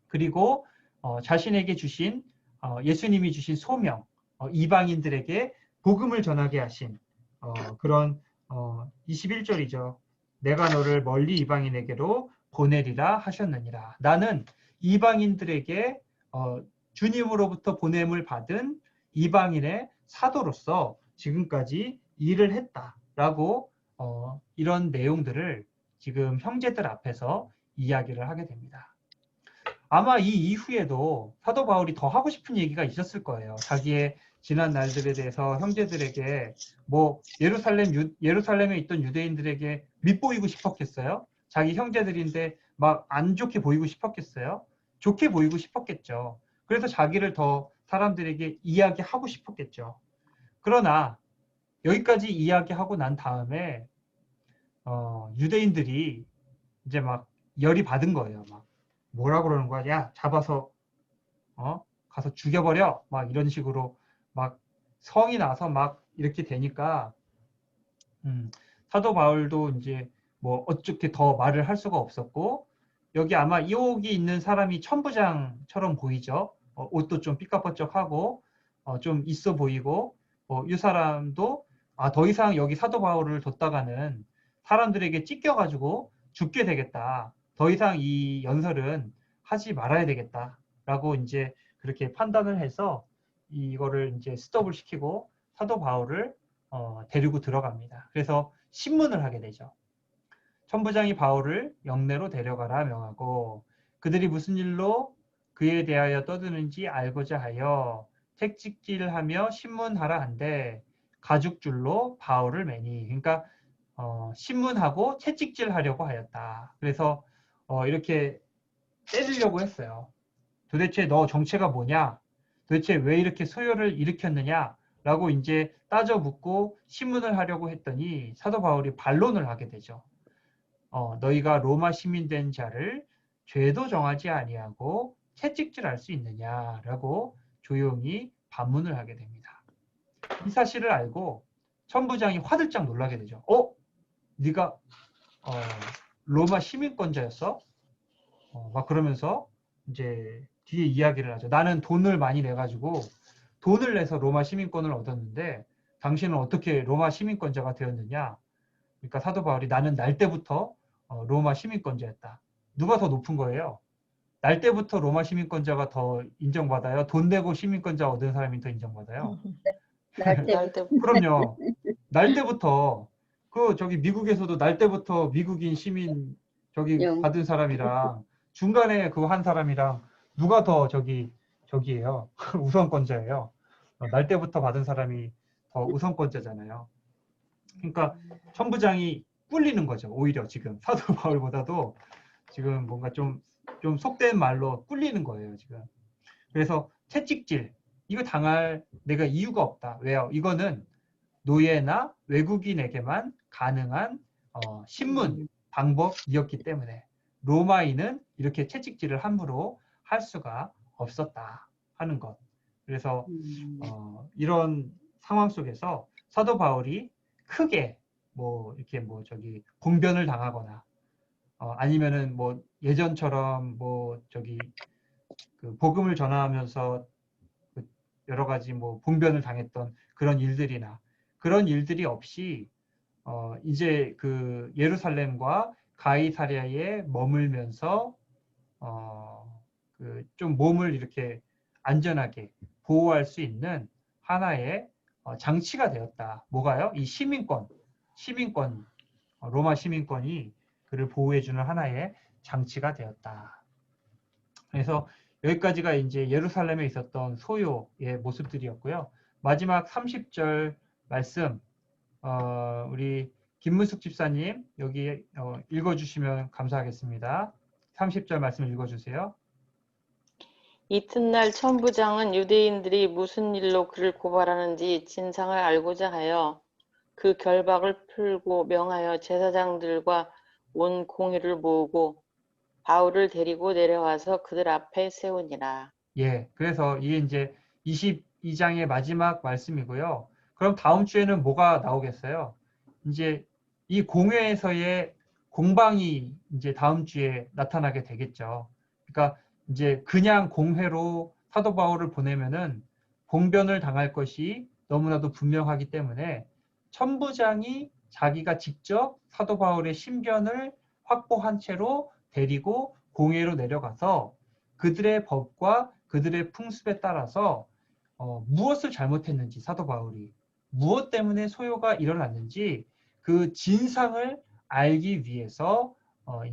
그리고 자신에게 주신 예수님이 주신 소명, 이방인들에게 복음을 전하게 하신 그런 21절이죠. 내가 너를 멀리 이방인에게로 보내리라 하셨느니라. 나는 이방인들에게 주님으로부터 보냄을 받은 이방인의 사도로서 지금까지 일을 했다라고 이런 내용들을 지금 형제들 앞에서 이야기를 하게 됩니다. 아마 이 이후에도 사도 바울이 더 하고 싶은 얘기가 있었을 거예요. 자기의 지난 날들에 대해서 형제들에게 뭐 예루살렘에 있던 유대인들에게 밉보이고 싶었겠어요? 자기 형제들인데 막 안 좋게 보이고 싶었겠어요? 좋게 보이고 싶었겠죠. 그래서 자기를 더 사람들에게 이야기하고 싶었겠죠. 그러나 여기까지 이야기하고 난 다음에 유대인들이 이제 막 열이 받은 거예요. 막 뭐라 그러는 거야? 야, 잡아서 가서 죽여버려. 막 이런 식으로 막 성이 나서 막 이렇게 되니까 사도 바울도 이제 뭐 어떻게 더 말을 할 수가 없었고 여기 아마 여기 있는 사람이 천부장처럼 보이죠. 옷도 좀 삐까뻔쩍하고 좀 있어 보이고 이 사람도 더 이상 여기 사도 바울을 뒀다가는 사람들에게 찢겨가지고 죽게 되겠다. 더 이상 이 연설은 하지 말아야 되겠다라고 이제 그렇게 판단을 해서 이거를 이제 스톱을 시키고 사도 바울을 데리고 들어갑니다. 그래서 신문을 하게 되죠. 천부장이 바울을 영내로 데려가라 명하고 그들이 무슨 일로 그에 대하여 떠드는지 알고자 하여 택직질하며 신문하라 한데 가죽줄로 바울을 매니 그러니까 신문하고 채찍질하려고 하였다. 그래서 이렇게 때리려고 했어요. 도대체 너 정체가 뭐냐? 도대체 왜 이렇게 소요를 일으켰느냐? 라고 이제 따져 묻고 신문을 하려고 했더니 사도 바울이 반론을 하게 되죠. 너희가 로마 시민 된 자를 죄도 정하지 아니하고 채찍질할 수 있느냐라고 조용히 반문을 하게 됩니다. 이 사실을 알고 천부장이 화들짝 놀라게 되죠. 네가 로마 시민권자였어? 막 그러면서 이제 뒤에 이야기를 하죠. 나는 돈을 많이 내가지고 돈을 내서 로마 시민권을 얻었는데 당신은 어떻게 로마 시민권자가 되었느냐? 그러니까 사도 바울이 나는 날 때부터 로마 시민권자였다. 누가 더 높은 거예요? 날 때부터 로마 시민권자가 더 인정받아요? 돈 내고 시민권자 얻은 사람이 더 인정받아요? 날 때. 그럼요. 날 때부터 저기 미국에서도 날 때부터 미국인 시민 받은 사람이랑 중간에 그 한 사람이랑 누가 더 저기예요? 우선권자예요. 날 때부터 받은 사람이 더 우선권자잖아요. 그러니까 천부장이 꿀리는 거죠. 오히려 지금 사도 바울보다도 지금 뭔가 좀 속된 말로 꿀리는 거예요. 지금. 그래서 채찍질 이거 당할 내가 이유가 없다. 왜요? 이거는 노예나 외국인에게만 가능한 신문 방법이었기 때문에 로마인은 이렇게 채찍질을 함부로 할 수가 없었다 하는 것. 그래서 이런 상황 속에서 사도 바울이 크게 뭐 이렇게 뭐 저기 봉변을 당하거나 아니면은 뭐 예전처럼 뭐 저기 그 복음을 전하면서 그 여러 가지 뭐 봉변을 당했던 그런 일들이나 그런 일들이 없이 이제 그 예루살렘과 가이사랴에 머물면서 그 좀 몸을 이렇게 안전하게 보호할 수 있는 하나의 장치가 되었다. 뭐가요? 이 시민권, 로마 시민권이 그를 보호해주는 하나의 장치가 되었다. 그래서 여기까지가 이제 예루살렘에 있었던 소요의 모습들이었고요. 마지막 30절 말씀, 우리 김문숙 집사님 여기 읽어주시면 감사하겠습니다. 30절 말씀 읽어주세요. 이튿날 천부장은 유대인들이 무슨 일로 그를 고발하는지 진상을 알고자 하여 그 결박을 풀고 명하여 제사장들과 온 공의를 모으고 바울을 데리고 내려와서 그들 앞에 세우니라. 예, 그래서 이게 이제 22장의 마지막 말씀이고요. 그럼 다음 주에는 뭐가 나오겠어요? 이제 이 공회에서의 공방이 이제 다음 주에 나타나게 되겠죠. 그러니까 이제 그냥 공회로 사도 바울을 보내면은 봉변을 당할 것이 너무나도 분명하기 때문에 천부장이 자기가 직접 사도 바울의 신변을 확보한 채로 데리고 공회로 내려가서 그들의 법과 그들의 풍습에 따라서 무엇을 잘못했는지 사도 바울이 무엇 때문에 소요가 일어났는지 그 진상을 알기 위해서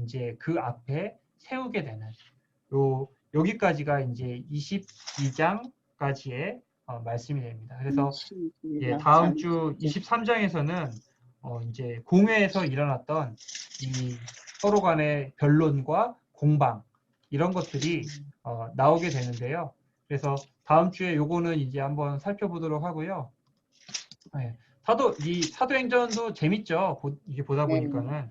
이제 그 앞에 세우게 되는 여기까지가 이제 22장까지의 말씀이 됩니다. 그래서 예, 다음 주 23장에서는 이제 공회에서 일어났던 이 서로 간의 변론과 공방 이런 것들이 나오게 되는데요. 그래서 다음 주에 요거는 이제 한번 살펴보도록 하고요. 네, 사도행전도 재밌죠. 이게 보다 보니까는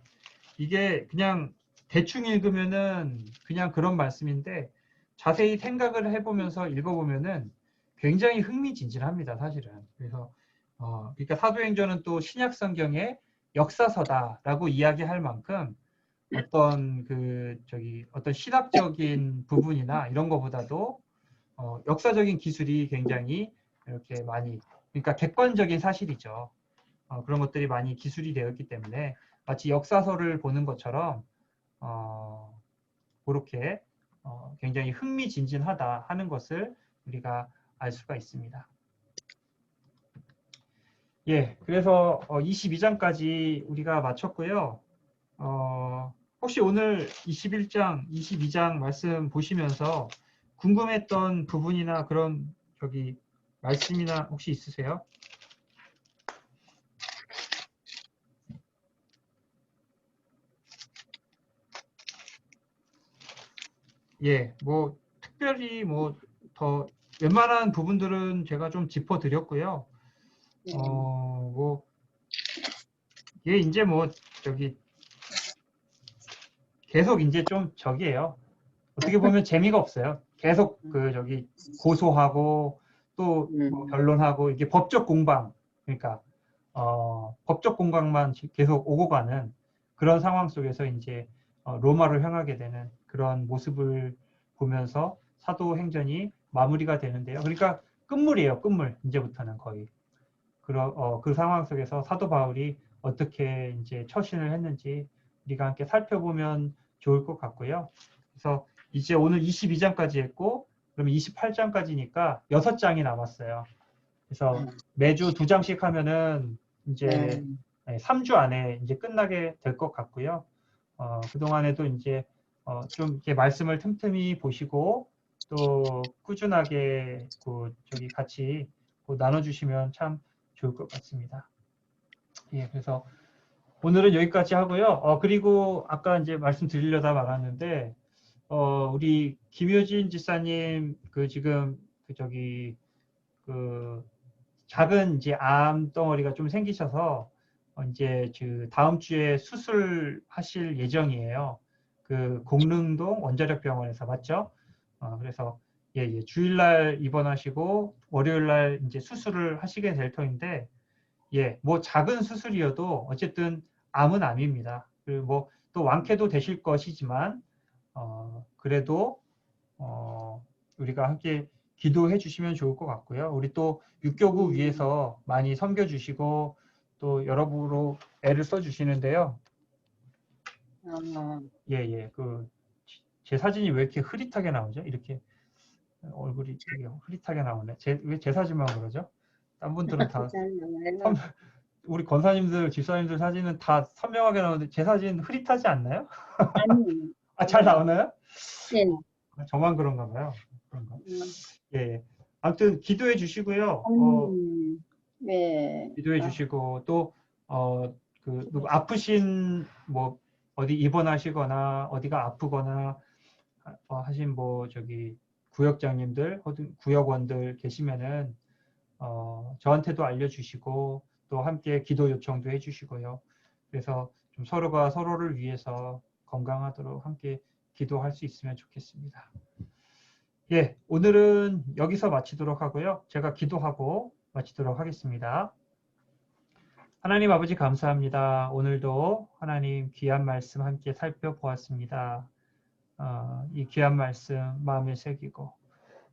이게 그냥 대충 읽으면은 그냥 그런 말씀인데 자세히 생각을 해보면서 읽어보면은 굉장히 흥미진진합니다, 사실은. 그래서 그러니까 사도행전은 또 신약 성경의 역사서다라고 이야기할 만큼 어떤 어떤 신학적인 부분이나 이런 것보다도 역사적인 기술이 굉장히 이렇게 많이 그러니까 객관적인 사실이죠. 그런 것들이 많이 기술이 되었기 때문에 마치 역사서를 보는 것처럼 그렇게 굉장히 흥미진진하다 하는 것을 우리가 알 수가 있습니다. 예, 그래서 22장까지 우리가 마쳤고요. 혹시 오늘 21장, 22장 말씀 보시면서 궁금했던 부분이나 그런 말씀이나 혹시 있으세요? 예, 뭐 특별히 뭐 더 웬만한 부분들은 제가 좀 짚어드렸고요. 뭐 예, 이제 뭐 계속 이제 좀 저기예요. 어떻게 보면 재미가 없어요. 계속 고소하고 또 뭐 변론하고 이게 법적 공방 그러니까 법적 공방만 계속 오고 가는 그런 상황 속에서 이제 로마로 향하게 되는 그런 모습을 보면서 사도행전이 마무리가 되는데요. 그러니까 끝물이에요. 끝물. 이제부터는 거의 그 상황 속에서 사도 바울이 어떻게 이제 처신을 했는지 우리가 함께 살펴보면 좋을 것 같고요. 그래서 이제 오늘 22장까지 했고 그러면 28장까지니까 6장이 남았어요. 그래서 매주 2장씩 하면은 이제 3주 안에 이제 끝나게 될 것 같고요. 그동안에도 이제 좀 이렇게 말씀을 틈틈이 보시고 또 꾸준하게 같이 나눠주시면 참 좋을 것 같습니다. 예, 그래서 오늘은 여기까지 하고요. 그리고 아까 이제 말씀드리려다 말았는데, 우리 김효진 지사님 지금 그 작은 이제 암 덩어리가 좀 생기셔서 이제 그 다음 주에 수술하실 예정이에요. 그 공릉동 원자력병원에서 맞죠? 그래서 예, 주일날 입원하시고 월요일날 이제 수술을 하시게 될 터인데 예, 뭐 작은 수술이어도 어쨌든 암은 암입니다. 그리고 뭐 또 완쾌도 되실 것이지만 그래도 우리가 함께 기도해 주시면 좋을 것 같고요. 우리 또 육교구 위해서 많이 섬겨 주시고 또 여러분으로 애를 써 주시는데요. 예. 제 사진이 왜 이렇게 흐릿하게 나오죠? 이렇게 얼굴이 되게 흐릿하게 나오네. 왜 제 사진만 그러죠? 딴 분들은 다 우리 권사님들, 집사님들 사진은 다 선명하게 나오는데 제 사진 흐릿하지 않나요? 아니, 아, 잘 나오나요? 네. 저만 그런가 봐요. 그런가. 예. 아무튼 기도해 주시고요. 네. 기도해 주시고 또 누구 아프신 뭐 어디 입원하시거나 어디가 아프거나 하신 뭐 저기 구역장님들 혹은 구역원들 계시면은 저한테도 알려주시고 또 함께 기도 요청도 해주시고요. 그래서 좀 서로가 서로를 위해서 건강하도록 함께 기도할 수 있으면 좋겠습니다. 예, 오늘은 여기서 마치도록 하고요. 제가 기도하고 마치도록 하겠습니다. 하나님 아버지 감사합니다. 오늘도 하나님 귀한 말씀 함께 살펴보았습니다. 이 귀한 말씀 마음에 새기고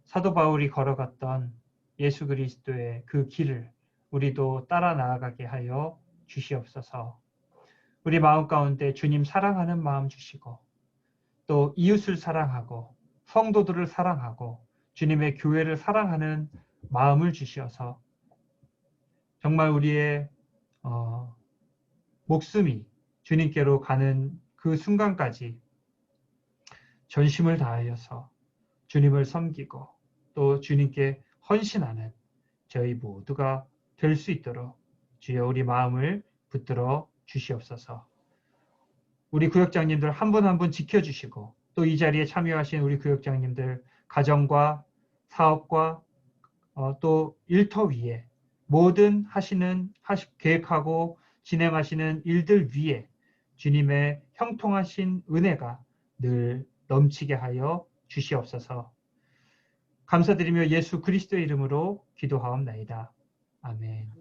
사도 바울이 걸어갔던 예수 그리스도의 그 길을 우리도 따라 나아가게 하여 주시옵소서. 우리 마음 가운데 주님 사랑하는 마음 주시고 또 이웃을 사랑하고 성도들을 사랑하고 주님의 교회를 사랑하는 마음을 주시어서 정말 우리의 목숨이 주님께로 가는 그 순간까지 전심을 다하여서 주님을 섬기고 또 주님께 헌신하는 저희 모두가 될 수 있도록 주여 우리 마음을 붙들어 주시옵소서. 우리 구역장님들 한 분 한 분 지켜주시고 또 이 자리에 참여하신 우리 구역장님들 가정과 사업과 또 일터 위에 모든 계획하고 진행하시는 일들 위에 주님의 형통하신 은혜가 늘 넘치게 하여 주시옵소서. 감사드리며 예수 그리스도의 이름으로 기도하옵나이다. 아멘.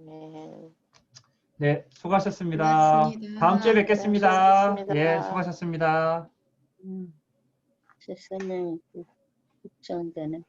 네, 수고하셨습니다. 고맙습니다. 다음 주에 뵙겠습니다. 수고하셨습니다. 예, 수고하셨습니다. 세상에 걱정되네.